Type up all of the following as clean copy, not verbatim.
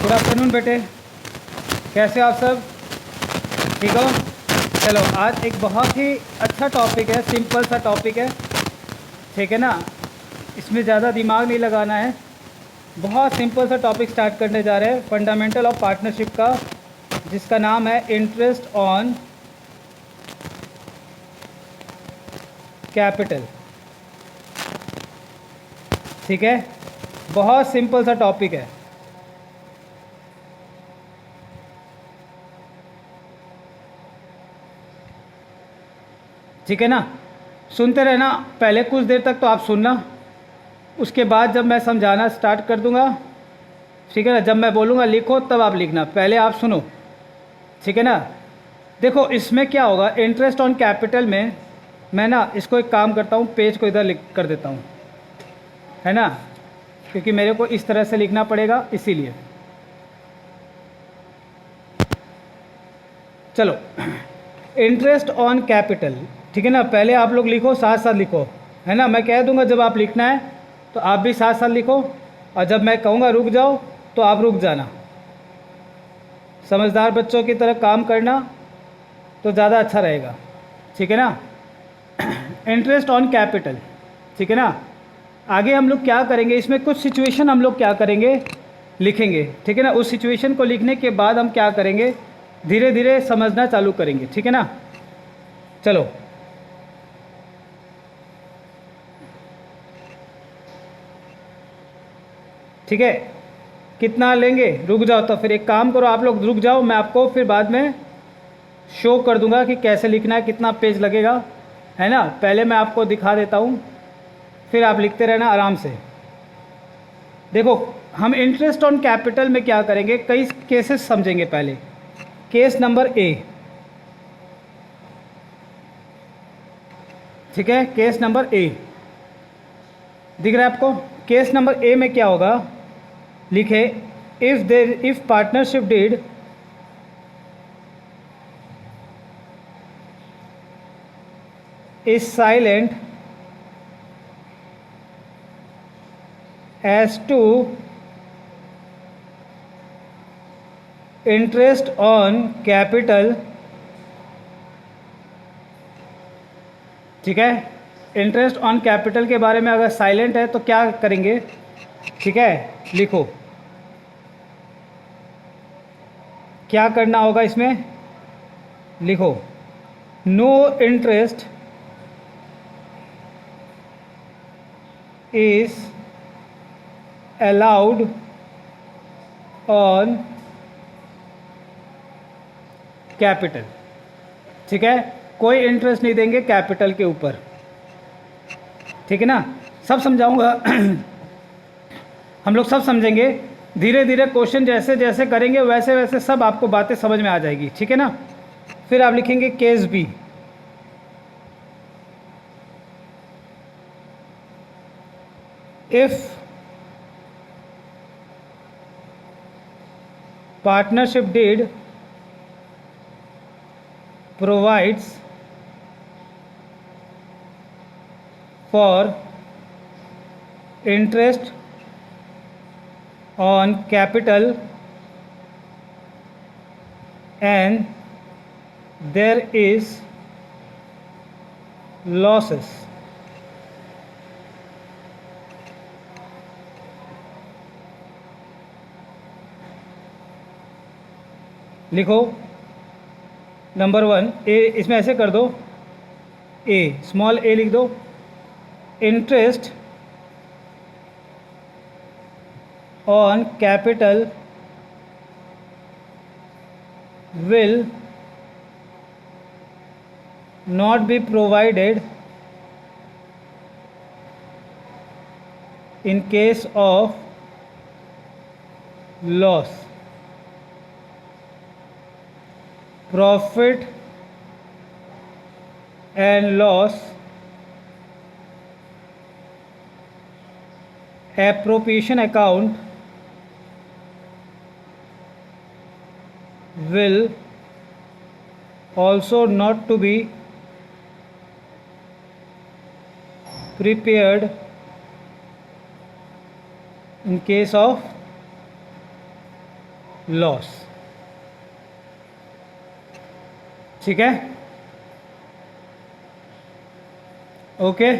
Good afternoon बेटे, कैसे हो आप सब? ठीक हो? चलो, आज एक बहुत ही अच्छा टॉपिक है, सिंपल सा टॉपिक है, ठीक है ना। इसमें ज़्यादा दिमाग नहीं लगाना है, बहुत सिंपल सा टॉपिक स्टार्ट करने जा रहे हैं, फंडामेंटल ऑफ पार्टनरशिप का, जिसका नाम है इंटरेस्ट ऑन कैपिटल। ठीक है, बहुत सिंपल सा टॉपिक है। ठीक है ना, सुनते रहना, पहले कुछ देर तक तो आप सुनना, उसके बाद जब मैं समझाना स्टार्ट कर दूंगा, ठीक है ना, जब मैं बोलूँगा लिखो तब आप लिखना, पहले आप सुनो, ठीक है ना। देखो इसमें क्या होगा, इंटरेस्ट ऑन कैपिटल में मैं ना इसको एक काम करता हूँ, पेज को इधर लिख कर देता हूँ, है ना, क्योंकि मेरे को इस तरह से लिखना पड़ेगा, इसीलिए। चलो, इंटरेस्ट ऑन कैपिटल, ठीक है ना, पहले आप लोग लिखो, साथ साथ लिखो, है ना। मैं कह दूंगा जब आप लिखना है तो आप भी साथ साथ लिखो, और जब मैं कहूँगा रुक जाओ तो आप रुक जाना। समझदार बच्चों की तरह काम करना तो ज़्यादा अच्छा रहेगा, ठीक है ना। इंटरेस्ट ऑन कैपिटल, ठीक है ना। आगे हम लोग क्या करेंगे, इसमें कुछ सिचुएशन हम लोग क्या करेंगे, लिखेंगे, ठीक है ना। उस सिचुएशन को लिखने के बाद हम क्या करेंगे, धीरे धीरे समझना चालू करेंगे, ठीक है ना। चलो, ठीक है, कितना लेंगे, रुक जाओ, तो फिर एक काम करो, आप लोग रुक जाओ, मैं आपको फिर बाद में शो कर दूंगा कि कैसे लिखना है, कितना पेज लगेगा, है ना। पहले मैं आपको दिखा देता हूँ, फिर आप लिखते रहना आराम से। देखो, हम इंटरेस्ट ऑन कैपिटल में क्या करेंगे, कई केसेस समझेंगे। पहले केस नंबर ए, ठीक है, केस नंबर ए दिख रहा है आपको। केस नंबर ए में क्या होगा, लिखे if partnership deed is silent as to interest on capital, ठीक है। इंटरेस्ट ऑन कैपिटल के बारे में अगर साइलेंट है तो क्या करेंगे, ठीक है, लिखो क्या करना होगा इसमें, लिखो no interest is allowed on capital, ठीक है, कोई इंटरेस्ट नहीं देंगे कैपिटल के ऊपर, ठीक है ना। सब समझाऊंगा हम लोग सब समझेंगे, धीरे धीरे क्वेश्चन जैसे जैसे करेंगे वैसे वैसे सब आपको बातें समझ में आ जाएगी, ठीक है ना। फिर आप लिखेंगे case B, if partnership deed provides for interest on capital and there is losses, लिखो नंबर वन ए, इसमें ऐसे कर दो, ए स्मॉल ए लिख दो, interest on capital will not be provided in case of loss. Profit and loss appropriation account will also not to be prepared in case of loss. ठीक है, okay.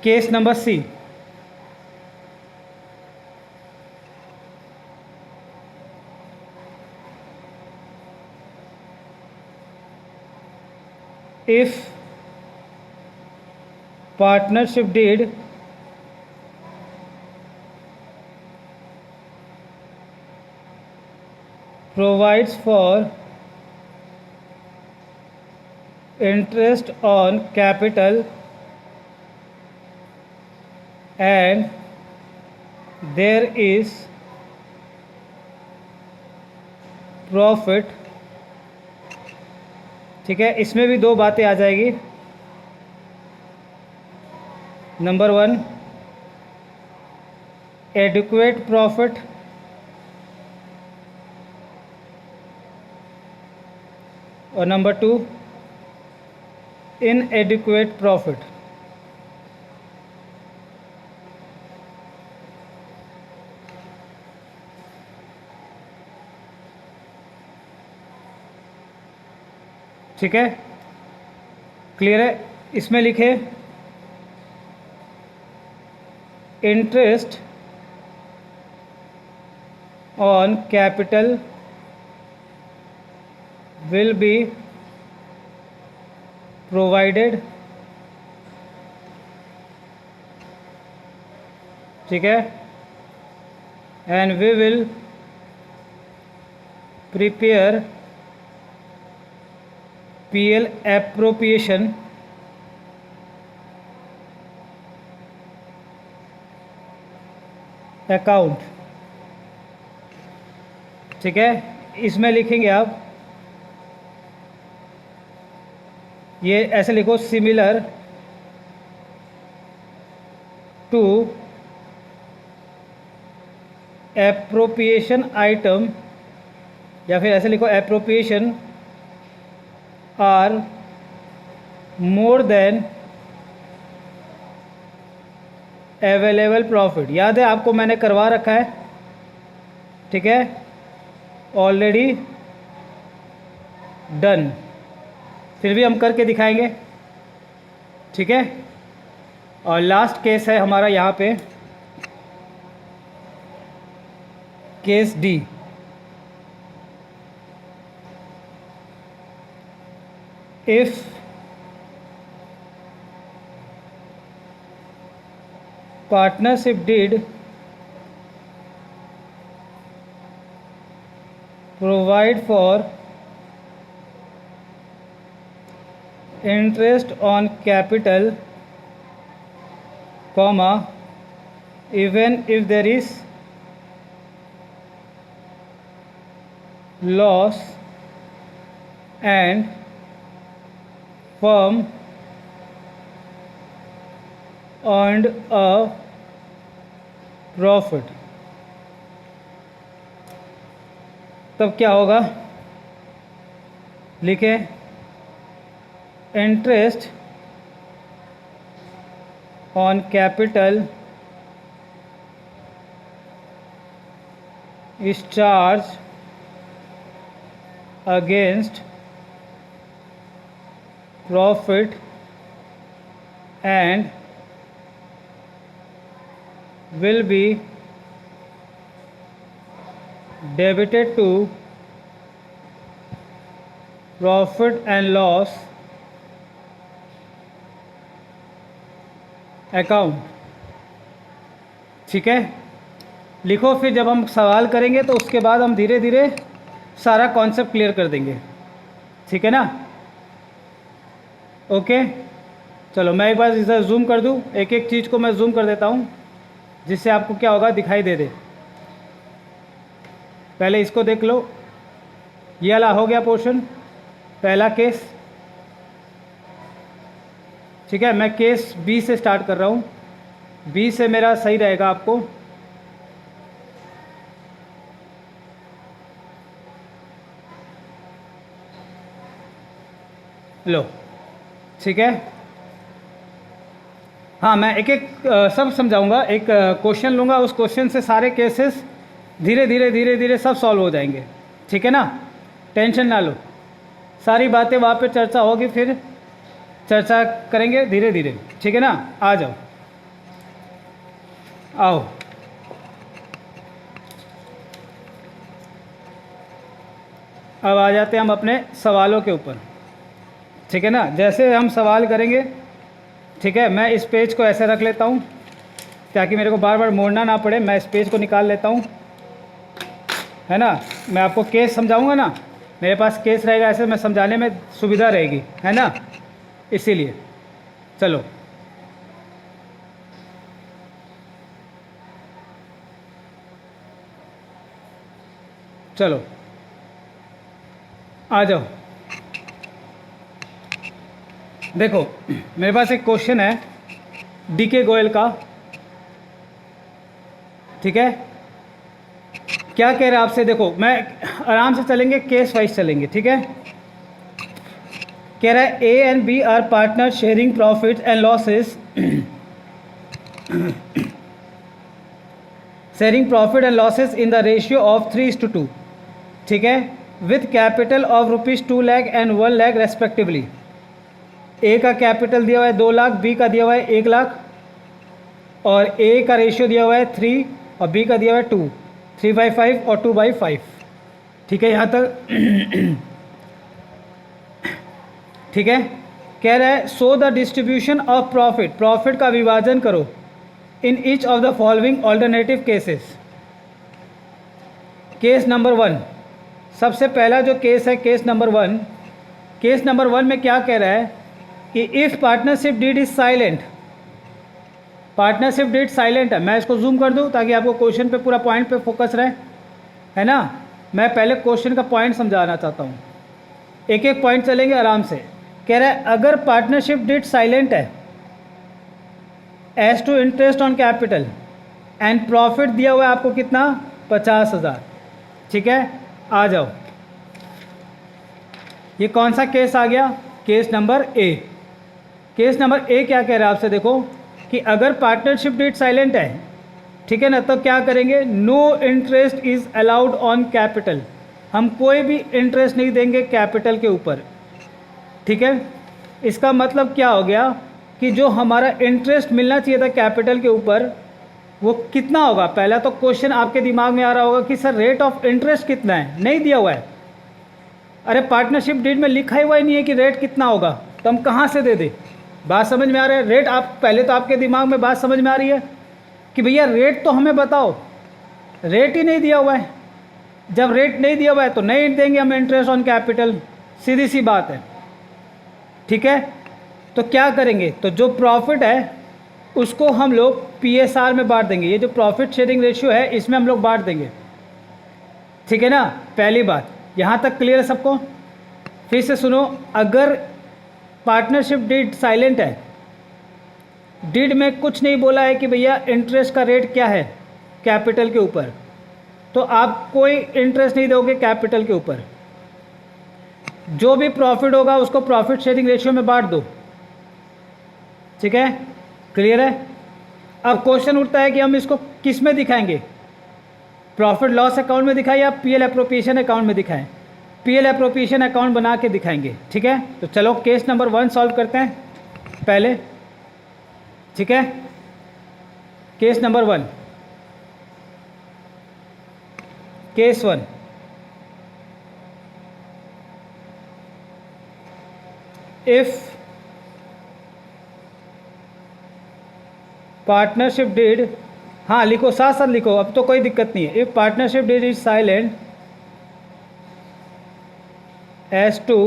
Case number C, if partnership deed provides for interest on capital and there is profit। ठीक है, इसमें भी दो बातें आ जाएगी। Number 1 adequate profit और नंबर 2 इनएडिक्वेट प्रॉफिट। ठीक है, क्लियर है। इसमें लिखे interest on capital will be provided। ठीक है, and we will prepare PL appropriation account। ठीक है, इसमें लिखेंगे आप ये ऐसे लिखो, सिमिलर टू एप्रोप्रिएशन आइटम, या फिर ऐसे लिखो appropriation are more than available profit. याद है आपको, मैंने करवा रखा है। ठीक है, ऑलरेडी डन, फिर भी हम करके दिखाएंगे। ठीक है, और लास्ट केस है हमारा यहाँ पे, case D. If partnership deed provide for interest on capital, comma, even if there is loss and firm earned a profit। तब क्या होगा, लिखे interest on capital is charged against profit and will be debited to profit and loss account. ठीक है, लिखो, फिर जब हम सवाल करेंगे तो उसके बाद हम धीरे धीरे सारा कॉन्सेप्ट क्लियर कर देंगे। ठीक है ना, ओके। चलो मैं एक बार इसे जूम कर दूँ, एक एक चीज़ को मैं जूम कर देता हूँ जिससे आपको क्या होगा, दिखाई दे दे। पहले इसको देख लो, ये वाला हो गया पोर्शन, पहला केस। ठीक है, मैं केस बी से स्टार्ट कर रहा हूँ, बी से मेरा सही रहेगा आपको। लो, ठीक है। हाँ, मैं एक एक सब समझाऊंगा, एक क्वेश्चन लूँगा, उस क्वेश्चन से सारे केसेस धीरे धीरे धीरे धीरे सब सॉल्व हो जाएंगे, ठीक है ना, टेंशन ना लो। सारी बातें वहाँ पे चर्चा होगी, फिर चर्चा करेंगे धीरे धीरे, ठीक है ना। आ जाओ, आओ। अब आ जाते हैं हम अपने सवालों के ऊपर, ठीक है ना। जैसे हम सवाल करेंगे, ठीक है, मैं इस पेज को ऐसे रख लेता हूँ ताकि मेरे को बार बार मोड़ना ना पड़े। मैं इस पेज को निकाल लेता हूँ, है ना। मैं आपको केस समझाऊंगा ना, मेरे पास केस रहेगा, ऐसे मैं समझाने में सुविधा रहेगी, है ना, इसीलिए। चलो, चलो आ जाओ। देखो, मेरे पास एक क्वेश्चन है डीके गोयल का, ठीक है। क्या कह रहा है आपसे, देखो मैं आराम से चलेंगे, केस वाइज चलेंगे, ठीक है। कह रहा है A and B are partner sharing profit and losses, sharing profit and losses in the ratio of 3:2, ठीक है, with capital of ₹2 lakh and 1 lakh respectively. A का कैपिटल दिया हुआ है 2 लाख, बी का दिया हुआ है 1 लाख, और ए का रेशियो दिया हुआ है 3 और बी का दिया हुआ है 2, 3/5 और 2/5, ठीक है यहाँ तक। ठीक है, कह रहा है so the distribution of profit, profit का विभाजन करो in each of the following alternative cases. Case number 1, सबसे पहला जो केस है केस नंबर 1। केस नंबर 1 में क्या कह रहा है कि if partnership deed is silent, partnership deed silent है। मैं इसको जूम कर दूं ताकि आपको क्वेश्चन पे पूरा पॉइंट पे फोकस रहे, है ना। मैं पहले क्वेश्चन का पॉइंट समझाना चाहता हूँ, एक एक पॉइंट चलेंगे आराम से। कह रहा है अगर पार्टनरशिप डीड साइलेंट है as to interest on capital and profit दिया हुआ है आपको कितना, 50,000, ठीक है। आ जाओ, ये कौन सा केस आ गया, case number A. Case number A क्या कह रहा है आपसे, देखो कि अगर पार्टनरशिप डीड साइलेंट है, ठीक है ना, तो क्या करेंगे, no interest is allowed on capital, हम कोई भी इंटरेस्ट नहीं देंगे कैपिटल के ऊपर, ठीक है। इसका मतलब क्या हो गया कि जो हमारा इंटरेस्ट मिलना चाहिए था कैपिटल के ऊपर वो कितना होगा। पहला तो क्वेश्चन आपके दिमाग में आ रहा होगा कि सर रेट ऑफ इंटरेस्ट कितना है, नहीं दिया हुआ है। अरे पार्टनरशिप डीड में लिखा ही हुआ ही नहीं है कि रेट कितना होगा, तो हम कहाँ से दे दें। बात समझ में आ रहा है, रेट आप पहले तो आपके दिमाग में बात समझ में आ रही है कि भैया रेट तो हमें बताओ, रेट ही नहीं दिया हुआ है। जब रेट नहीं दिया हुआ है तो नहीं देंगे हम इंटरेस्ट ऑन कैपिटल, सीधी सी बात है, ठीक है। तो क्या करेंगे, तो जो प्रॉफिट है उसको हम लोग PSR में बांट देंगे। ये जो प्रॉफिट शेयरिंग रेशियो है इसमें हम लोग बांट देंगे, ठीक है ना। पहली बात, यहाँ तक क्लियर है सबको। फिर से सुनो, अगर पार्टनरशिप डीड साइलेंट है, डीड में कुछ नहीं बोला है कि भैया इंटरेस्ट का रेट क्या है कैपिटल के ऊपर, तो आप कोई इंटरेस्ट नहीं दोगे कैपिटल के ऊपर। जो भी प्रॉफिट होगा उसको प्रॉफिट शेयरिंग रेशियो में बांट दो, ठीक है, क्लियर है। अब क्वेश्चन उठता है कि हम इसको किस में दिखाएंगे, प्रॉफिट लॉस अकाउंट में दिखाएं या PL एप्रोप्रिएशन अकाउंट में दिखाएं। PL एप्रोप्रिएशन अकाउंट बना के दिखाएंगे, ठीक है। तो चलो केस नंबर 1 सॉल्व करते हैं पहले, ठीक है। Case number 1, case 1, if partnership deed, हाँ लिखो, साथ साथ लिखो, अब तो कोई दिक्कत नहीं है। If partnership deed is silent as to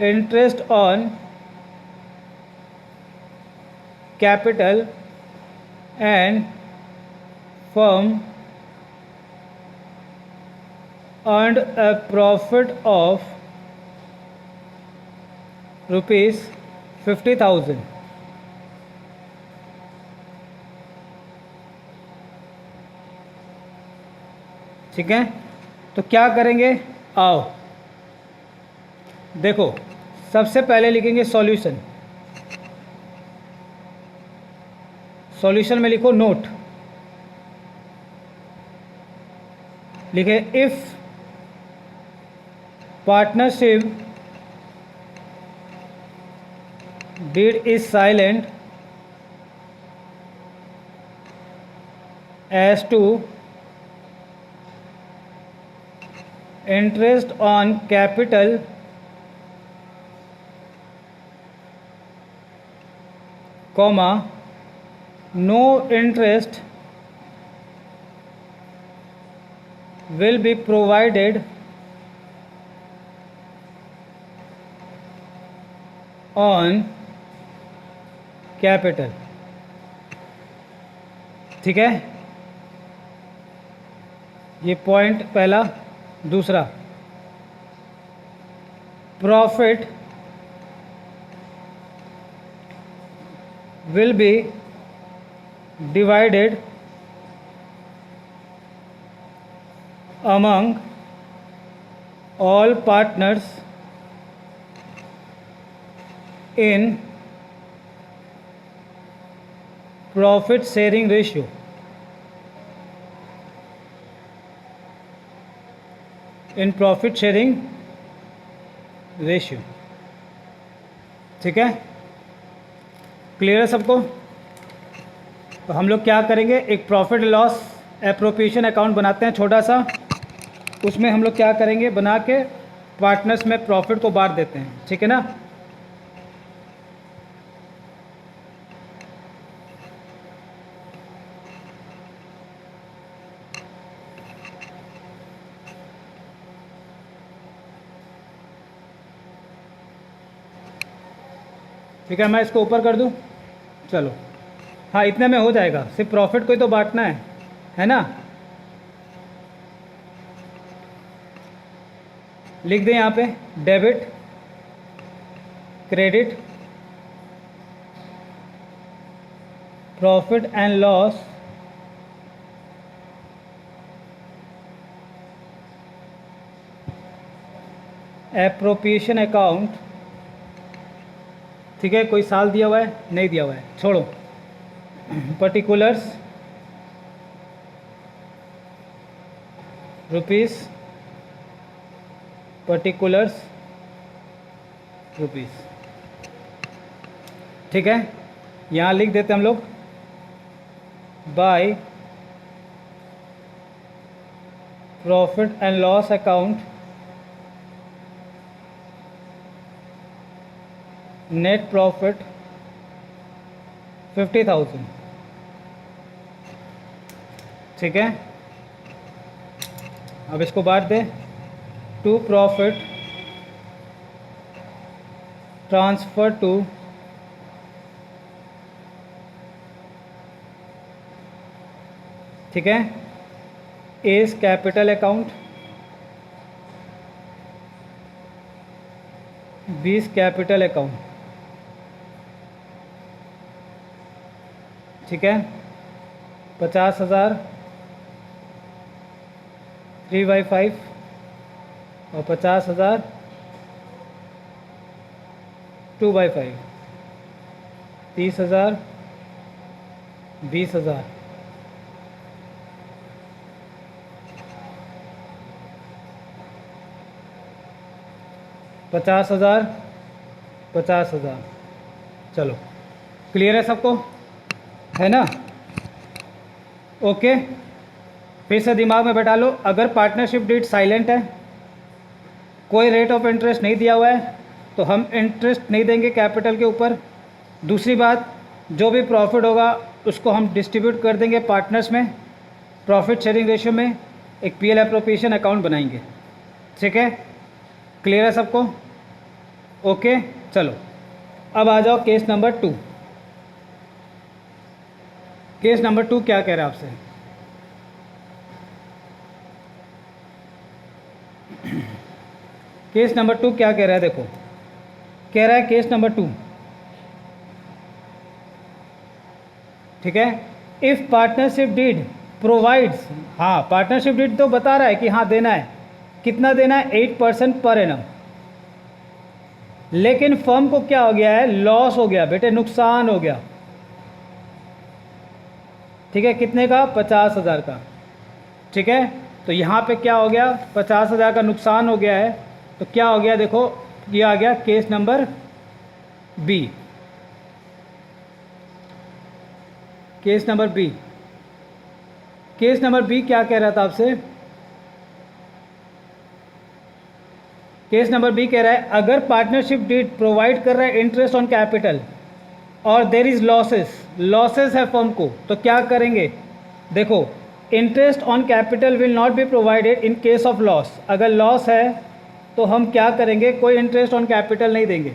interest on capital and firm earned a profit of ₹50,000, ठीक है। तो क्या करेंगे, आओ देखो, सबसे पहले लिखेंगे सॉल्यूशन। सॉल्यूशन में लिखो नोट, लिखे if partnership deed is silent as to interest on capital comma no interest will be provided on capital. ठीक है, ये पॉइंट पहला। दूसरा, profit will be divided among all partners in profit sharing ratio. In profit sharing ratio. ठीक है, clear है सबको? तो हम लोग क्या करेंगे, एक प्रॉफिट लॉस एप्रोप्रिएशन अकाउंट बनाते हैं छोटा सा। उसमें हम लोग क्या करेंगे, बना के पार्टनर्स में प्रॉफिट को बांट देते हैं। ठीक है ना? ठीक है, मैं इसको ऊपर कर दूं? चलो, हाँ इतने में हो जाएगा। सिर्फ प्रॉफिट को ही तो बांटना है ना? लिख दें यहाँ पे debit credit profit and loss appropriation account. ठीक है, कोई साल दिया हुआ है? नहीं दिया हुआ है, छोड़ो। Particulars rupees, particulars rupees. ठीक है, यहाँ लिख देते हम लोग by profit and loss account net profit 50,000। ठीक है, अब इसको बांट दे टू प्रॉफिट ट्रांसफर टू ठीक है as capital account 20 capital account. ठीक है, 50,000 3/5 और 50,000 2/5, 30,000 20,000। पचास हज़ार। चलो, क्लियर है सबको? है ना? ओके, फिर से दिमाग में बैठा लो। अगर पार्टनरशिप डीड साइलेंट है, कोई रेट ऑफ इंटरेस्ट नहीं दिया हुआ है, तो हम इंटरेस्ट नहीं देंगे कैपिटल के ऊपर। दूसरी बात, जो भी प्रॉफिट होगा उसको हम डिस्ट्रीब्यूट कर देंगे पार्टनर्स में प्रॉफिट शेयरिंग रेशियो में। एक पीएल एप्रोप्रिएशन अकाउंट बनाएंगे। ठीक है, क्लियर है सबको? ओके, चलो अब आ जाओ केस नंबर 2। केस नंबर 2 क्या कह रहा है आपसे? केस नंबर 2 क्या कह रहा है? देखो, कह रहा है केस नंबर 2, ठीक है, इफ पार्टनरशिप डीड प्रोवाइड्स। हाँ, पार्टनरशिप डीड तो बता रहा है कि हाँ देना है। कितना देना है? 8% पर एनम। लेकिन फर्म को क्या हो गया है? लॉस हो गया बेटे, नुकसान हो गया। ठीक है, कितने का? 50,000 का। ठीक है, तो यहाँ पे क्या हो गया, 50,000 का नुकसान हो गया है। तो क्या हो गया, देखो ये आ गया case number B. Case number B, case number B क्या कह रहा था आपसे, केस नंबर बी कह रहा है अगर पार्टनरशिप डीड प्रोवाइड कर रहा है इंटरेस्ट ऑन कैपिटल और देर इज लॉसेस, लॉसेस है फर्म को, तो क्या करेंगे, देखो interest on capital will not be provided in case of loss. अगर लॉस है तो हम क्या करेंगे, कोई इंटरेस्ट ऑन कैपिटल नहीं देंगे।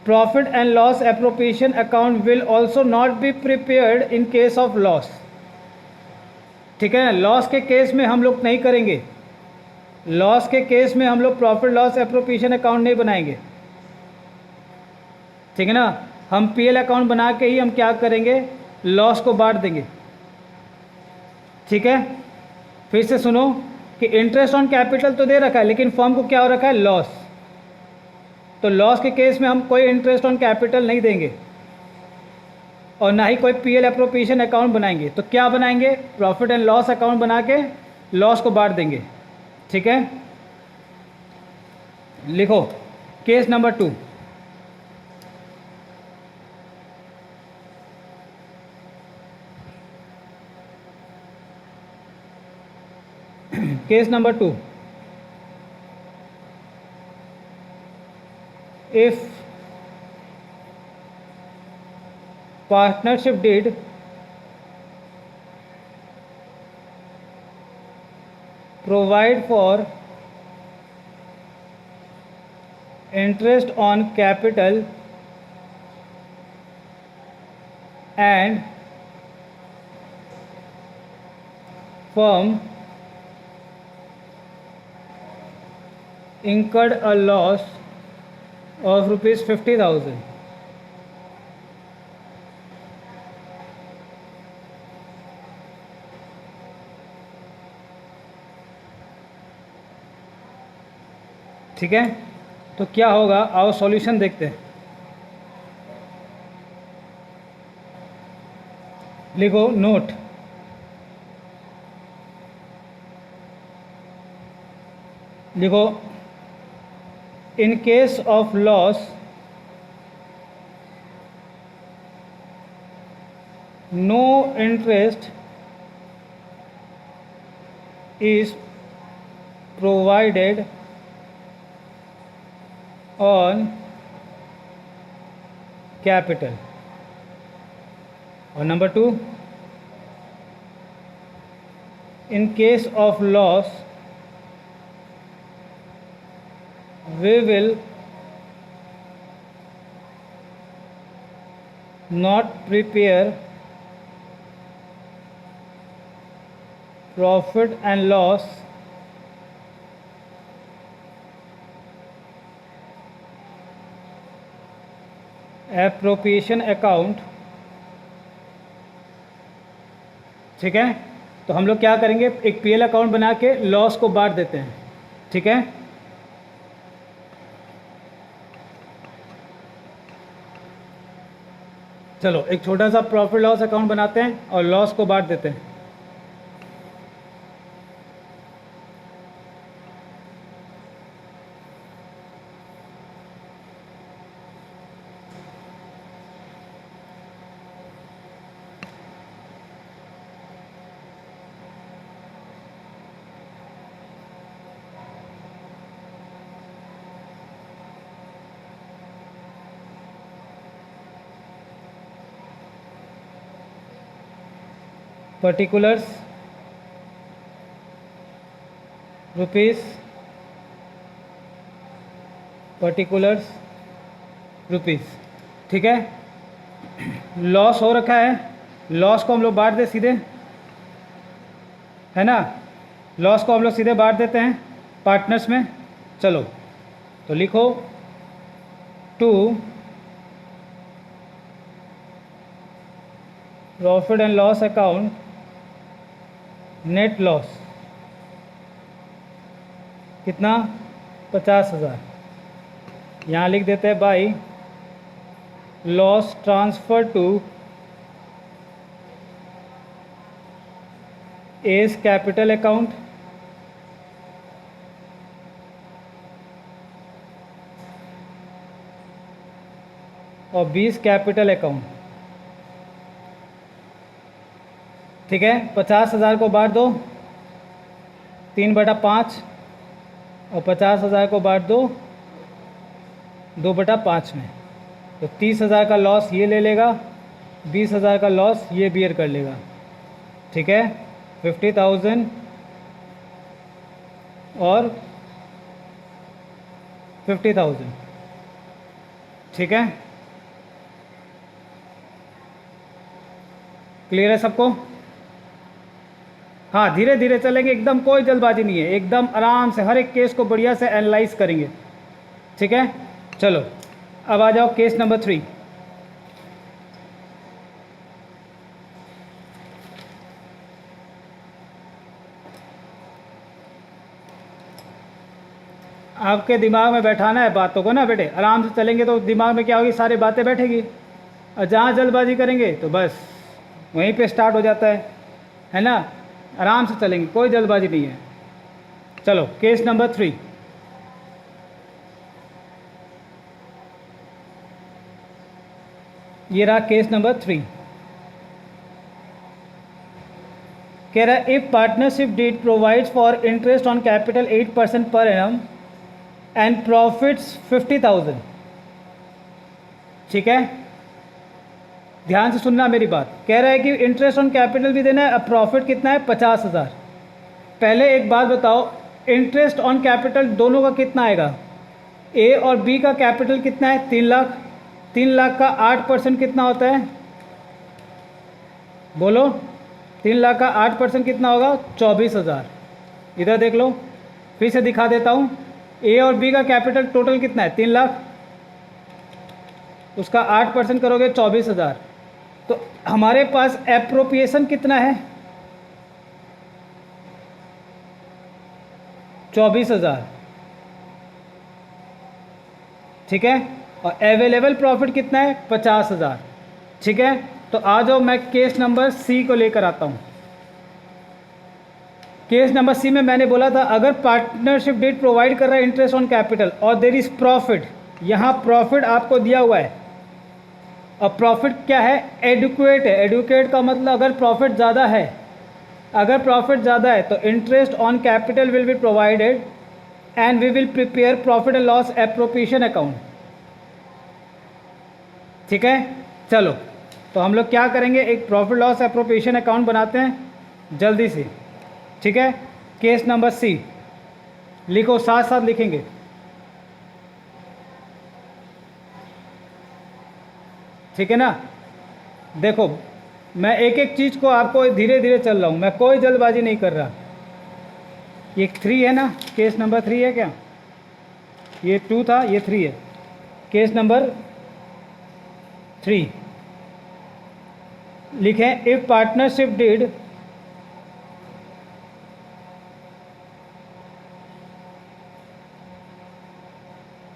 Profit and loss appropriation account will also not be prepared in case of loss. ठीक है ना, लॉस के केस में हम लोग नहीं करेंगे, लॉस के केस में हम लोग प्रॉफिट लॉस एप्रोप्रिएशन अकाउंट नहीं बनाएंगे। ठीक है ना, हम पीएल अकाउंट बना के ही हम क्या करेंगे, लॉस को बांट देंगे। ठीक है, फिर से सुनो कि इंटरेस्ट ऑन कैपिटल तो दे रखा है लेकिन फर्म को क्या हो रखा है, लॉस। तो लॉस के केस में हम कोई इंटरेस्ट ऑन कैपिटल नहीं देंगे और ना ही कोई पीएल एप्रोप्रिएशन अकाउंट बनाएंगे। तो क्या बनाएंगे, प्रॉफिट एंड लॉस अकाउंट बना के लॉस को बांट देंगे। ठीक है, लिखो case number 2। Case number 2, if partnership did provide for interest on capital and firm incurred a loss of rupees 50,000, ठीक है। तो क्या होगा, आओ सॉल्यूशन देखते हैं। लिखो नोट, लिखो in case of loss no interest is provided on capital। और number 2, in case of loss we will not prepare profit and loss appropriation account। ठीक है, तो हम लोग क्या करेंगे, एक पीएल अकाउंट बना के लॉस को बांट देते हैं। ठीक है, चलो एक छोटा सा प्रॉफिट लॉस अकाउंट बनाते हैं और लॉस को बांट देते हैं। Particulars rupees, particulars rupees. ठीक है, लॉस हो रखा है, लॉस को हम लोग बांट दे सीधे, है ना, लॉस को हम लोग सीधे बांट देते हैं पार्टनर्स में। चलो तो लिखो 2 profit and loss account net loss कितना, 50,000। यहाँ लिख देते हैं by loss transfer to A's capital account, और बी इज कैपिटल अकाउंट। ठीक है, 50,000 को बांट दो 3/5 और 50,000 को बांट दो 2/5 में, तो 30,000 का लॉस ये ले लेगा, 20,000 का लॉस ये बियर कर लेगा। ठीक है, 50,000 और 50,000। ठीक है, क्लियर है सबको? हाँ, धीरे धीरे चलेंगे, एकदम कोई जल्दबाजी नहीं है, एकदम आराम से हर एक केस को बढ़िया से एनालाइज करेंगे। ठीक है, चलो अब आ जाओ केस नंबर 3। आपके दिमाग में बैठाना है बातों को ना बेटे, आराम से चलेंगे तो दिमाग में क्या होगी, सारी बातें बैठेगी, और जहाँ जल्दबाजी करेंगे तो बस वहीं पे स्टार्ट हो जाता है ना। आराम से चलेंगे, कोई जल्दबाजी नहीं है। चलो केस नंबर 3। ये रहा केस नंबर 3। कह रहा है if partnership deed provides for interest on capital 8% per annum and profits 50,000। ठीक है, ध्यान से सुनना मेरी बात। कह रहा है कि इंटरेस्ट ऑन कैपिटल भी देना है, अब प्रॉफिट कितना है 50,000। पहले एक बात बताओ, इंटरेस्ट ऑन कैपिटल दोनों का कितना आएगा? ए और बी का कैपिटल कितना है? 3 लाख। 3 लाख का 8% कितना होता है? बोलो, 3 लाख का 8% कितना होगा? 24,000। इधर देख लो, फिर से दिखा देता हूँ। ए और बी का कैपिटल टोटल कितना है? 3 लाख, उसका 8% करोगे 24,000। तो हमारे पास एप्रोप्रिएशन कितना है? 24,000। ठीक है, और अवेलेबल प्रॉफिट कितना है? 50,000। ठीक है, तो आ जाओ मैं केस नंबर सी को लेकर आता हूँ। केस नंबर सी में मैंने बोला था अगर पार्टनरशिप डीड प्रोवाइड कर रहा है इंटरेस्ट ऑन कैपिटल और देयर इज प्रॉफिट, यहाँ प्रॉफिट आपको दिया हुआ है, और प्रॉफिट क्या है? एडुकेट है। एडुकेट का मतलब अगर प्रॉफिट ज़्यादा है, अगर प्रॉफिट ज़्यादा है तो interest on capital will be provided and we will prepare profit and loss appropriation account. ठीक है, चलो तो हम लोग क्या करेंगे, एक प्रॉफिट लॉस एप्रोप्रिएशन अकाउंट बनाते हैं जल्दी से। ठीक है, केस नंबर सी लिखो, साथ साथ लिखेंगे। ठीक है ना, देखो मैं एक एक चीज़ को आपको धीरे धीरे चल रहा हूँ, मैं कोई जल्दबाजी नहीं कर रहा। ये 3 है ना, केस नंबर 3 है क्या? ये 2 था, ये 3 है। केस नंबर 3 लिखें, if partnership deed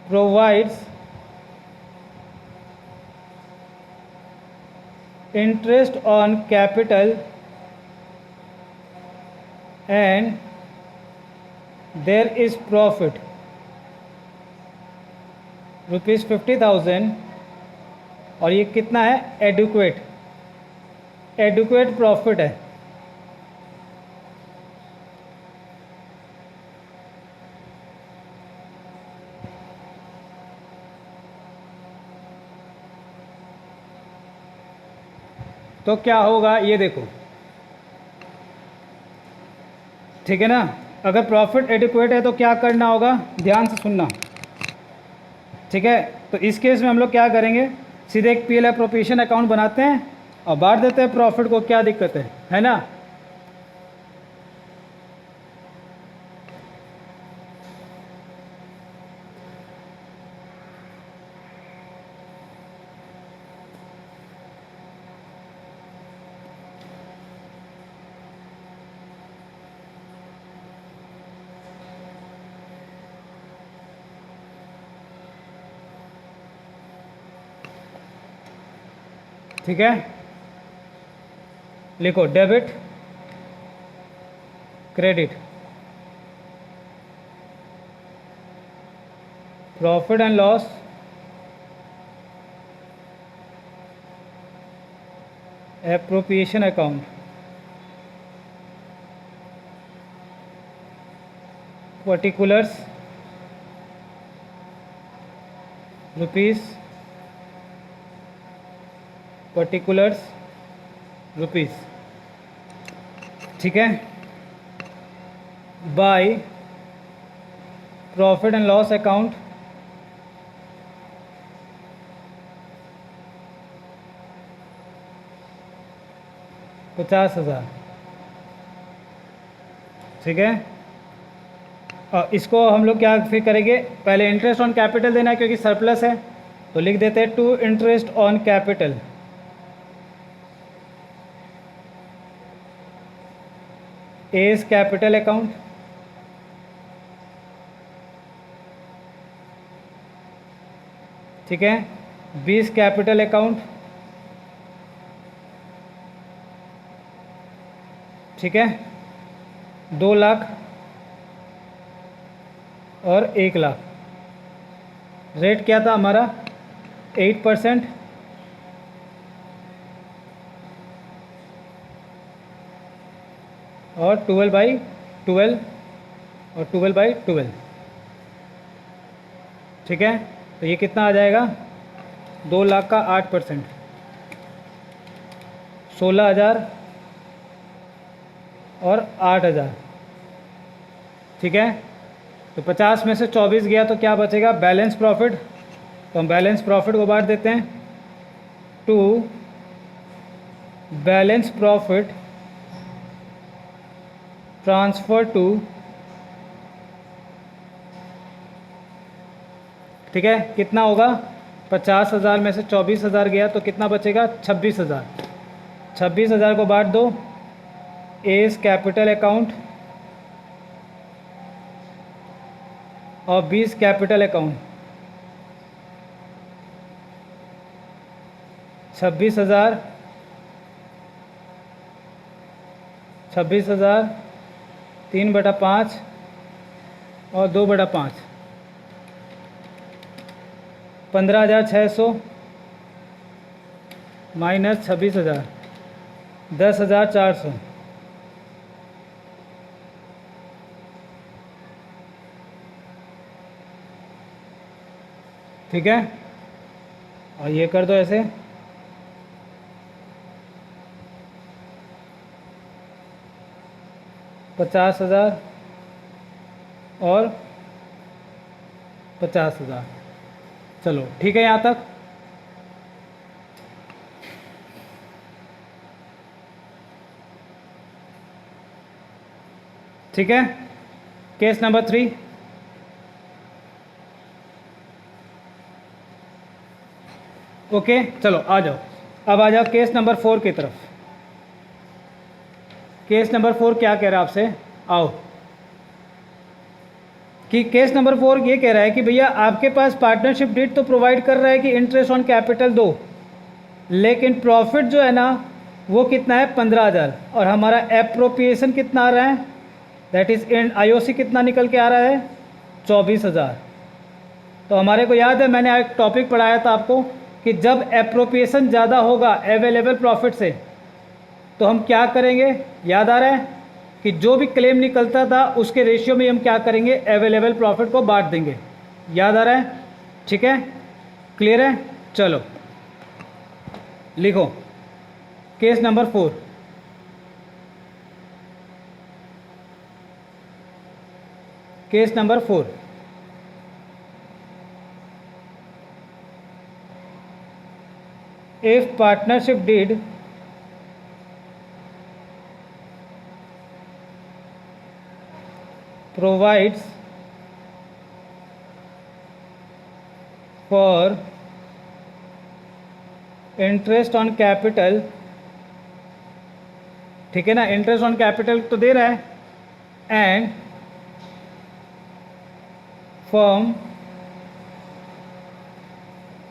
provides interest on capital and there is profit rupees 50,000, और ये कितना है? एडुकेट, एडुकेट प्रॉफिट है। तो क्या होगा ये देखो, ठीक है ना। अगर प्रॉफिट एडिक्वेट है तो क्या करना होगा, ध्यान से सुनना। ठीक है, तो इस केस में हम लोग क्या करेंगे, सीधे एक पीएल एप्रोप्रिएशन अकाउंट बनाते हैं और बांट देते हैं प्रॉफिट को। क्या दिक्कत है ना। ठीक है, लिखो debit credit, profit and loss appropriation account, particulars rupees, particulars rupees, ठीक है, bye profit and loss account $50,000, ठीक है। और इसको हम लोग क्या फिर करेंगे, पहले इंटरेस्ट ऑन कैपिटल देना है क्योंकि सरप्लस है, तो लिख देते हैं to interest on capital, as capital account, ठीक है, 20 कैपिटल अकाउंट, ठीक है, 2 लाख और 1 लाख। रेट क्या था हमारा 8% और 12/12 और 12/12, ठीक है। तो ये कितना आ जाएगा 2 लाख का 8%, 16,000 और 8,000, ठीक है। तो 50 में से 24 गया तो क्या बचेगा, बैलेंस प्रॉफिट। तो हम बैलेंस प्रॉफिट को बांट देते हैं to balance profit transfer to, ठीक है, कितना होगा 50,000 में से 24,000 गया तो कितना बचेगा 26,000। 26,000 को बांट दो एज कैपिटल अकाउंट और 20 कैपिटल अकाउंट, 26,000 3/5 और 2/5, 15,600 माइनस 26,000, 10,400, ठीक है। और ये कर दो ऐसे, $50,000 और 50,000, चलो ठीक है यहाँ तक। ठीक है, केस नंबर 3, ओके चलो आ जाओ। अब आ जाओ केस नंबर 4 की तरफ। केस नंबर 4 क्या कह रहा है आपसे, आओ कि केस नंबर 4 ये कह रहा है कि भैया आपके पास पार्टनरशिप डीड तो प्रोवाइड कर रहा है कि इंटरेस्ट ऑन कैपिटल दो, लेकिन प्रॉफिट जो है ना वो कितना है 15,000 और हमारा एप्रोप्रिएशन कितना आ रहा है, दैट इज इन आईओसी कितना निकल के आ रहा है 24,000। तो हमारे को याद है मैंने एक टॉपिक पढ़ाया था आपको कि जब एप्रोप्रिएशन ज़्यादा होगा अवेलेबल प्रॉफिट से तो हम क्या करेंगे, याद आ रहा है कि जो भी क्लेम निकलता था उसके रेशियो में हम क्या करेंगे, अवेलेबल प्रॉफिट को बांट देंगे। याद आ रहा है, ठीक है, क्लियर है। चलो लिखो case number 4, case number 4, if partnership deed provides for interest on capital, ठीक है ना, इंटरेस्ट ऑन कैपिटल तो दे रहा है, and firm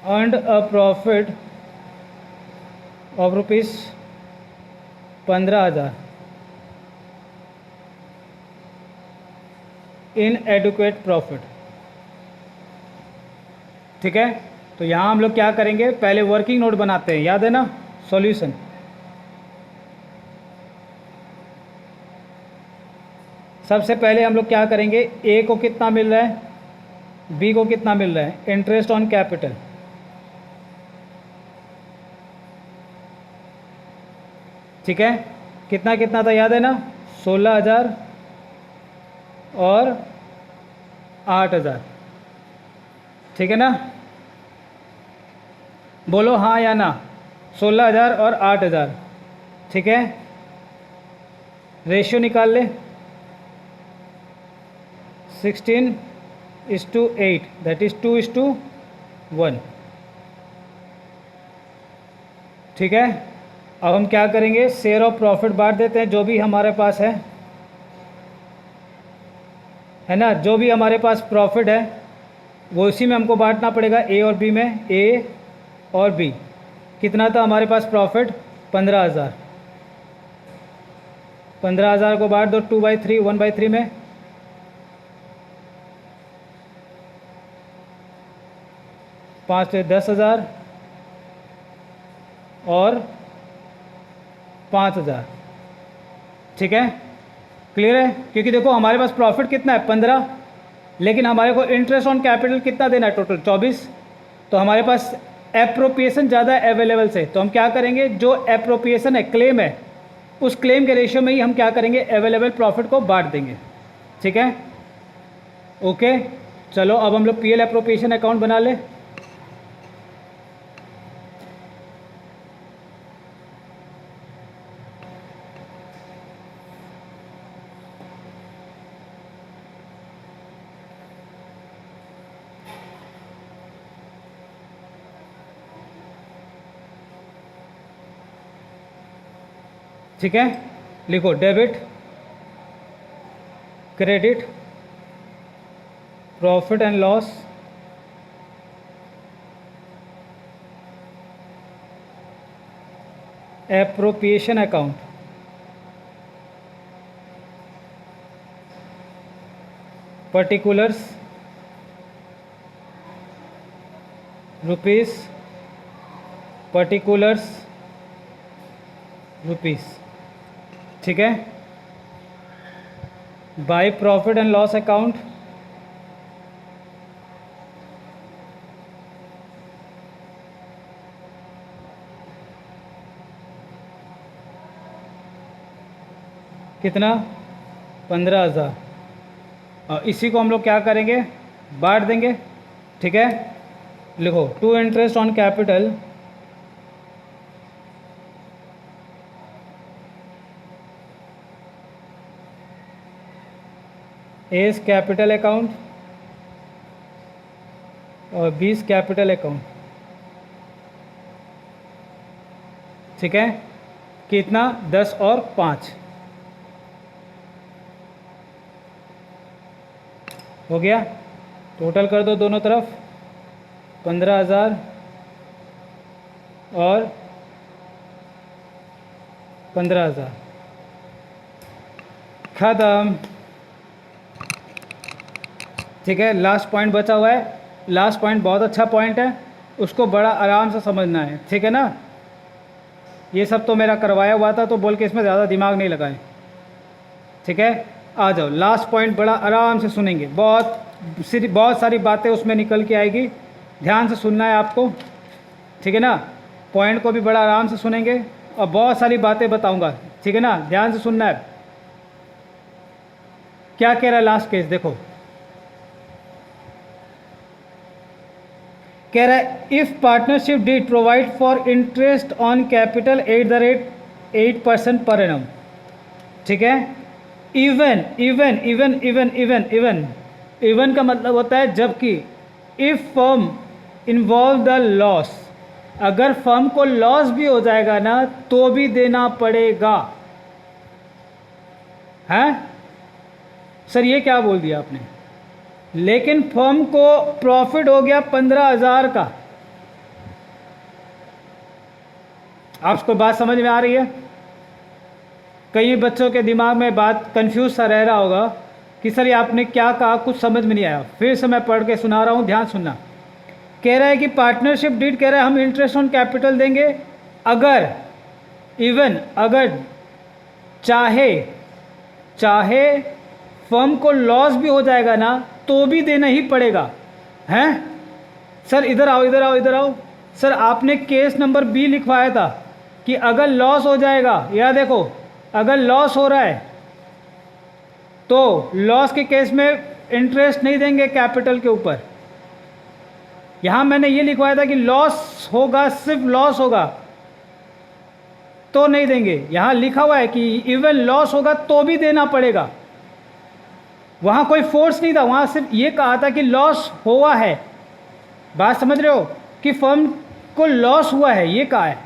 earned a profit of ₹15,000 inadequate profit. ठीक है, तो यहाँ हम लोग क्या करेंगे, पहले वर्किंग नोट बनाते हैं, याद है ना, सॉल्यूशन। सबसे पहले हम लोग क्या करेंगे, ए को कितना मिल रहा है, बी को कितना मिल रहा है, इंटरेस्ट ऑन कैपिटल। ठीक है, कितना कितना था याद है ना, 16,000 और 8,000। ठीक है ना, बोलो हाँ या ना, 16,000 और 8,000। ठीक है, रेशियो निकाल ले, 16:8, दैट इज 2:1। ठीक है, अब हम क्या करेंगे, शेयर ऑफ प्रॉफिट बांट देते हैं, जो भी हमारे पास है ना, जो भी हमारे पास प्रॉफिट है वो इसी में हमको बांटना पड़ेगा, ए और बी में। ए और बी कितना था हमारे पास प्रॉफिट, 15,000। 15,000 को बांट दो 2/3, 1/3 में। 5 से 10,000 और 5,000। ठीक है, क्लियर है, क्योंकि देखो हमारे पास प्रॉफिट कितना है 15, लेकिन हमारे को इंटरेस्ट ऑन कैपिटल कितना देना है, टोटल 24। तो हमारे पास एप्रोप्रिएशन ज़्यादा अवेलेबल से, तो हम क्या करेंगे, जो एप्रोप्रिएशन है, क्लेम है, उस क्लेम के रेशियो में ही हम क्या करेंगे, अवेलेबल प्रॉफिट को बांट देंगे। ठीक है, ओके, चलो अब हम लोग पीएल एप्रोप्रिएशन अकाउंट बना ले। ठीक है, लिखो debit, credit, profit and loss, appropriation account, particulars, rupees, particulars, rupees. ठीक है, bye profit and loss account, कितना, 15,000। और इसी को हम लोग क्या करेंगे, बांट देंगे। ठीक है, लिखो to interest on capital A's capital account और बीस कैपिटल अकाउंट। ठीक है, कितना, 10 और 5 हो गया। टोटल कर दो दोनों तरफ, 15,000 और 15,000, खत्म। ठीक है, लास्ट पॉइंट बचा हुआ है। लास्ट पॉइंट बहुत अच्छा पॉइंट है, उसको बड़ा आराम से समझना है। ठीक है ना, ये सब तो मेरा करवाया हुआ था, तो बोल के इसमें ज़्यादा दिमाग नहीं लगाएं। ठीक है, आ जाओ, लास्ट पॉइंट बड़ा आराम से सुनेंगे, बहुत सारी बातें उसमें निकल के आएगी, ध्यान से सुनना है आपको। ठीक है ना, पॉइंट को भी बड़ा आराम से सुनेंगे और बहुत सारी बातें बताऊंगा। ठीक है ना, ध्यान से सुनना है। क्या कह रहा है लास्ट केस, देखो कह रहा है, if partnership deed provide for interest on capital at the rate 8% per annum. ठीक है, even even even even even even even का मतलब होता है जबकि, if firm involve the loss, अगर फर्म को लॉस भी हो जाएगा ना तो भी देना पड़ेगा। है सर, ये क्या बोल दिया आपने, लेकिन फर्म को प्रॉफिट हो गया 15,000 का। आपको बात समझ में आ रही है? कई बच्चों के दिमाग में बात कंफ्यूज सा रह रहा होगा कि सर ये आपने क्या कहा, कुछ समझ में नहीं आया। फिर से मैं पढ़ के सुना रहा हूँ, ध्यान सुनना। कह रहा है कि पार्टनरशिप डीड कह रहा है हम इंटरेस्ट ऑन कैपिटल देंगे अगर, इवन अगर चाहे चाहे फर्म को लॉस भी हो जाएगा ना तो भी देना ही पड़ेगा। हैं सर, इधर आओ इधर आओ इधर आओ। सर आपने केस नंबर बी लिखवाया था कि अगर लॉस हो जाएगा, या देखो अगर लॉस हो रहा है तो लॉस के केस में इंटरेस्ट नहीं देंगे कैपिटल के ऊपर। यहां मैंने ये लिखवाया था कि लॉस होगा, सिर्फ लॉस होगा तो नहीं देंगे। यहां लिखा हुआ है कि इवन लॉस होगा तो भी देना पड़ेगा। वहां कोई फोर्स नहीं था, वहां सिर्फ ये कहा था कि लॉस हुआ है। बात समझ रहे हो कि फर्म को लॉस हुआ है, ये कहा है।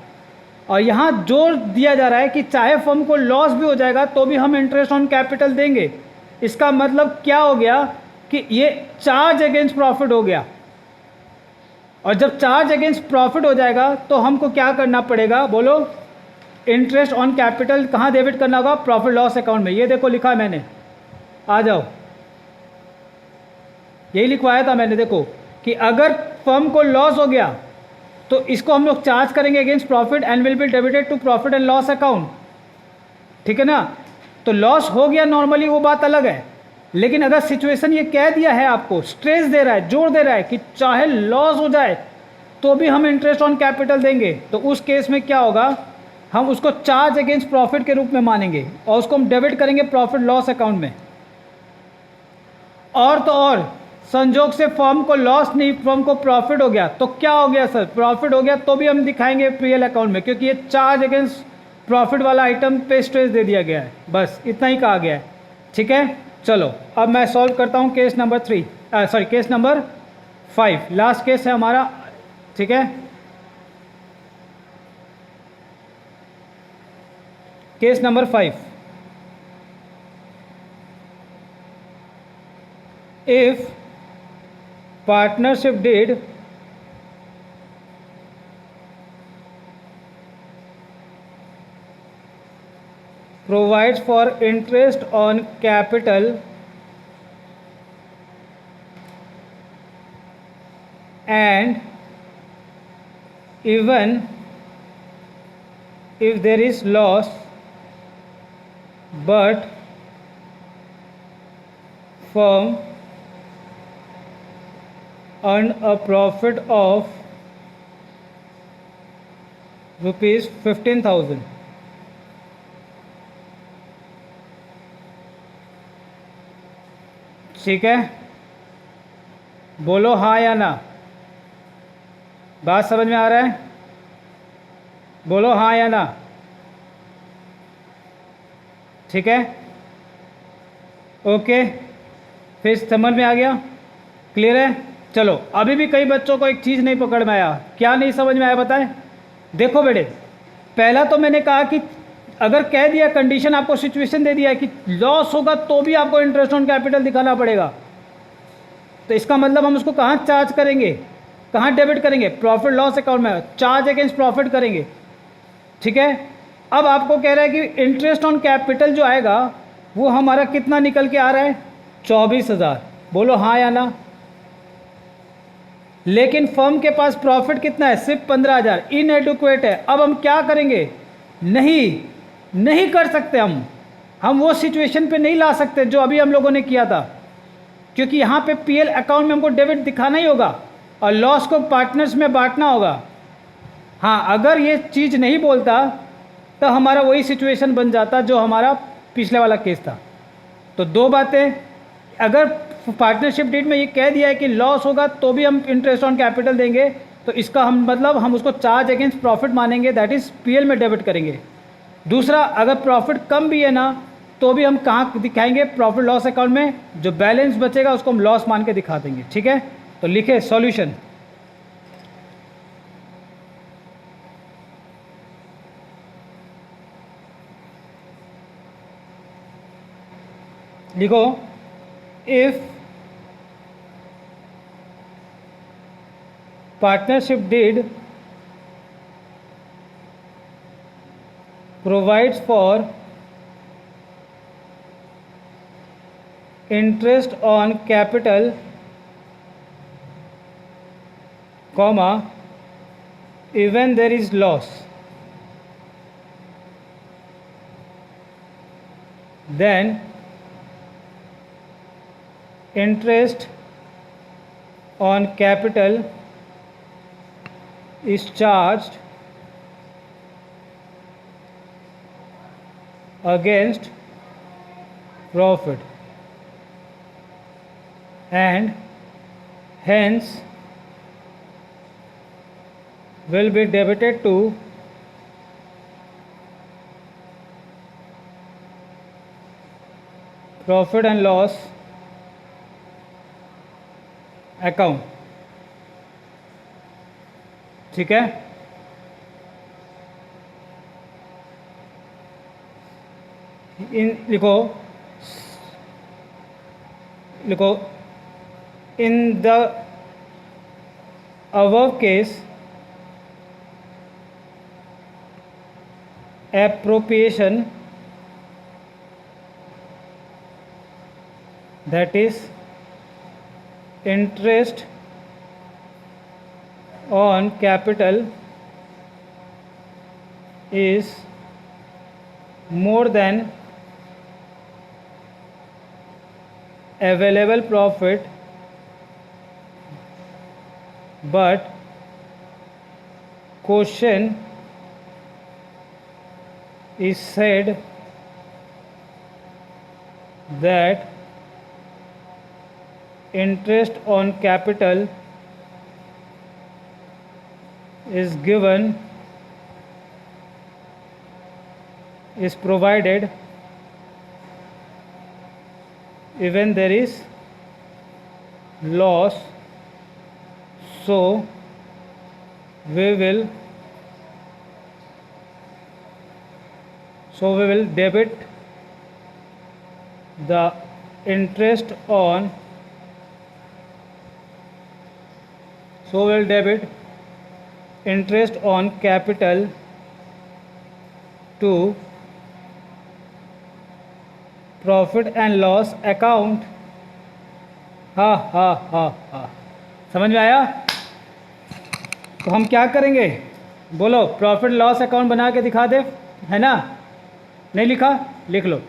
और यहां जोर दिया जा रहा है कि चाहे फर्म को लॉस भी हो जाएगा तो भी हम इंटरेस्ट ऑन कैपिटल देंगे। इसका मतलब क्या हो गया कि ये चार्ज अगेंस्ट प्रॉफिट हो गया। और जब चार्ज अगेंस्ट प्रॉफिट हो जाएगा तो हमको क्या करना पड़ेगा, बोलो? इंटरेस्ट ऑन कैपिटल कहाँ डेबिट करना होगा? प्रॉफिट लॉस अकाउंट में। ये देखो लिखा है मैंने, आ जाओ, यही लिखवाया था मैंने। देखो कि अगर फर्म को लॉस हो गया तो इसको हम लोग चार्ज करेंगे against profit and will be debited to profit and loss account. ठीक है ना? तो लॉस हो गया नॉर्मली, वो बात अलग है। लेकिन अगर सिचुएशन ये कह दिया है, आपको स्ट्रेस दे रहा है, जोर दे रहा है कि चाहे लॉस हो जाए तो भी हम इंटरेस्ट ऑन कैपिटल देंगे, तो उस केस में क्या होगा, हम उसको चार्ज अगेंस्ट प्रॉफिट के रूप में मानेंगे और उसको हम डेबिट करेंगे प्रॉफिट लॉस अकाउंट में। और तो और संजोग से फर्म को लॉस नहीं, फर्म को प्रॉफिट हो गया तो क्या हो गया सर? प्रॉफिट हो गया तो भी हम दिखाएंगे पीएल अकाउंट में, क्योंकि ये चार्ज अगेंस्ट प्रॉफिट वाला आइटम पे स्ट्रेस दे दिया गया है। बस इतना ही कहा गया है। ठीक है, चलो अब मैं सॉल्व करता हूँ case number case number 5, last case है हमारा। ठीक है, case number 5। If partnership deed provides for interest on capital and even if there is loss but firm earn a profit of rupees 15,000. ठीक है, बोलो हाँ या ना। बात समझ में आ रहा है? बोलो हाँ या ना। ठीक है, ओके, फिर समझ में आ गया? क्लियर है? चलो, अभी भी कई बच्चों को एक चीज़ नहीं पकड़ में आया। क्या नहीं समझ में आया बताएं? देखो बेटे, पहला तो मैंने कहा कि अगर कह दिया, कंडीशन आपको सिचुएशन दे दिया है कि लॉस होगा तो भी आपको इंटरेस्ट ऑन कैपिटल दिखाना पड़ेगा, तो इसका मतलब हम उसको कहाँ चार्ज करेंगे, कहाँ डेबिट करेंगे? प्रॉफिट लॉस अकाउंट में, चार्ज अगेंस्ट प्रॉफिट करेंगे। ठीक है, अब आपको कह रहा है कि इंटरेस्ट ऑन कैपिटल जो आएगा वो हमारा कितना निकल के आ रहा है? 24,000। बोलो हाँ या ना। लेकिन फर्म के पास प्रॉफिट कितना है? सिर्फ 15,000, इनएडुक्वेट है। अब हम क्या करेंगे? नहीं कर सकते, हम वो सिचुएशन पे नहीं ला सकते जो अभी हम लोगों ने किया था, क्योंकि यहाँ पे पीएल अकाउंट में हमको डेबिट दिखाना ही होगा और लॉस को पार्टनर्स में बांटना होगा। हाँ, अगर ये चीज़ नहीं बोलता तो हमारा वही सिचुएशन बन जाता जो हमारा पिछले वाला केस था। तो दो बातें, अगर पार्टनरशिप डीड में ये कह दिया है कि लॉस होगा तो भी हम इंटरेस्ट ऑन कैपिटल देंगे, तो इसका हम मतलब हम उसको चार्ज अगेंस्ट प्रॉफिट मानेंगे, दैट इज़ पीएल में डेबिट करेंगे। दूसरा, अगर प्रॉफिट कम भी है ना तो भी हम कहाँ दिखाएंगे? प्रॉफिट लॉस अकाउंट में। जो बैलेंस बचेगा उसको हम लॉस मान के दिखा देंगे। ठीक है, तो लिखे सॉल्यूशन। लिखो, if partnership deed provides for interest on capital comma even there is loss then interest on capital is charged against profit and hence will be debited to profit and loss account. ठीक है, लिखो in the above case appropriation, that is interest on capital is more than available profit, but question is said that interest on capital is given, is provided even there is loss, so we will debit the interest on, so will debit interest on capital to profit and loss account. हाँ हाँ हाँ हाँ, समझ में आया? तो हम क्या करेंगे, बोलो, प्रॉफिट लॉस अकाउंट बना के दिखा दे, है ना? नहीं लिखा, लिख लो।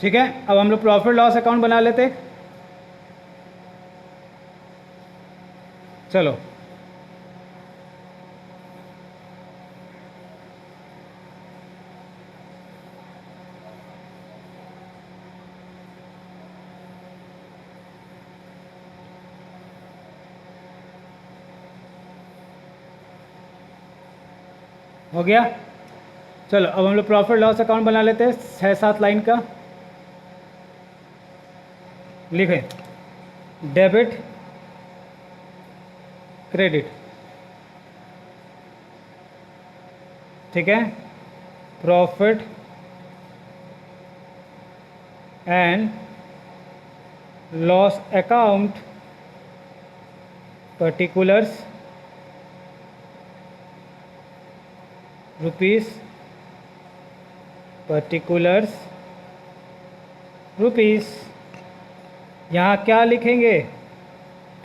ठीक है, अब हम लोग प्रॉफिट लॉस अकाउंट बना लेते। चलो, हो गया। चलो, अब हम लोग प्रॉफिट लॉस अकाउंट बना लेते हैं, 6-7 लाइन का। लिखें, डेबिट क्रेडिट, ठीक है, profit and loss account, particulars rupees, particulars rupees. यहाँ क्या लिखेंगे,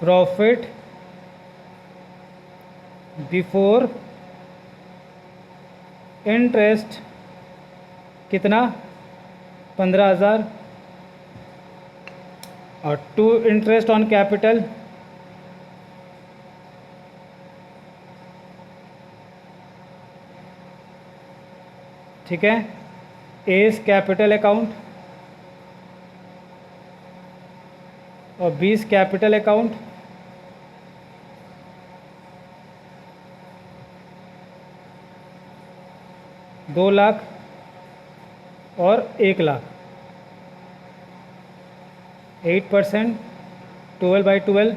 प्रॉफिट बिफोर इंटरेस्ट, कितना, 15,000, और टू इंटरेस्ट ऑन कैपिटल, ठीक है, एस कैपिटल अकाउंट और 20 कैपिटल अकाउंट, दो लाख और 1 लाख, 8%, 12/12,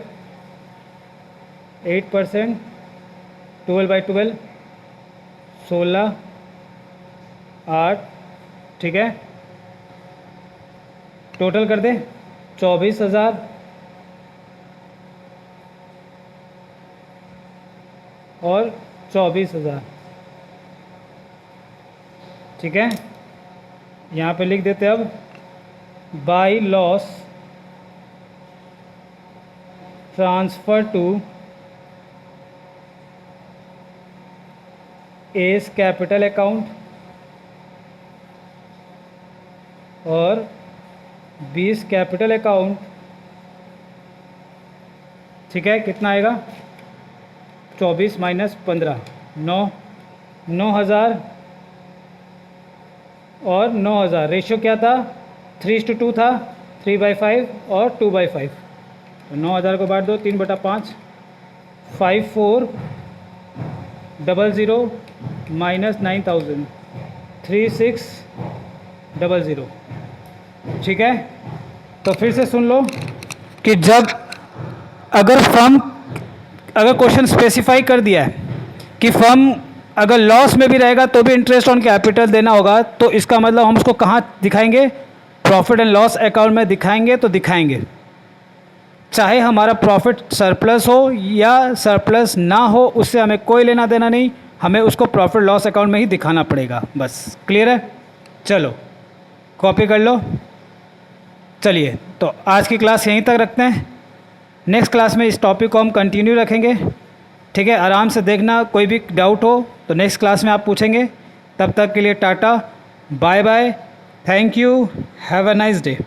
8%, 12/12, 16, 8, ठीक है, टोटल कर दें 24,000 और 24,000। ठीक है, यहाँ पे लिख देते अब by loss transfer to A's capital account और 20 कैपिटल अकाउंट। ठीक है, कितना आएगा? 24 माइनस 15, 9,000 और 9,000। रेशियो क्या था? 3:2 था, 3/5 और 2/5। तो 9,000 को बांट दो 3/5, 5400 माइनस 9,000, 3600। ठीक है, तो फिर से सुन लो कि जब अगर क्वेश्चन स्पेसिफाई कर दिया है कि फर्म अगर लॉस में भी रहेगा तो भी इंटरेस्ट ऑन कैपिटल देना होगा, तो इसका मतलब हम उसको कहाँ दिखाएंगे? प्रॉफिट एंड लॉस अकाउंट में दिखाएंगे। तो दिखाएंगे, चाहे हमारा प्रॉफिट सरप्लस हो या सरप्लस ना हो, उससे हमें कोई लेना देना नहीं, हमें उसको प्रॉफिट लॉस अकाउंट में ही दिखाना पड़ेगा। बस क्लियर है? चलो कॉपी कर लो। चलिए, तो आज की क्लास यहीं तक रखते हैं। नेक्स्ट क्लास में इस टॉपिक को हम कंटिन्यू रखेंगे। ठीक है, आराम से देखना, कोई भी डाउट हो तो नेक्स्ट क्लास में आप पूछेंगे। तब तक के लिए tata, bye bye, thank you, have a nice day.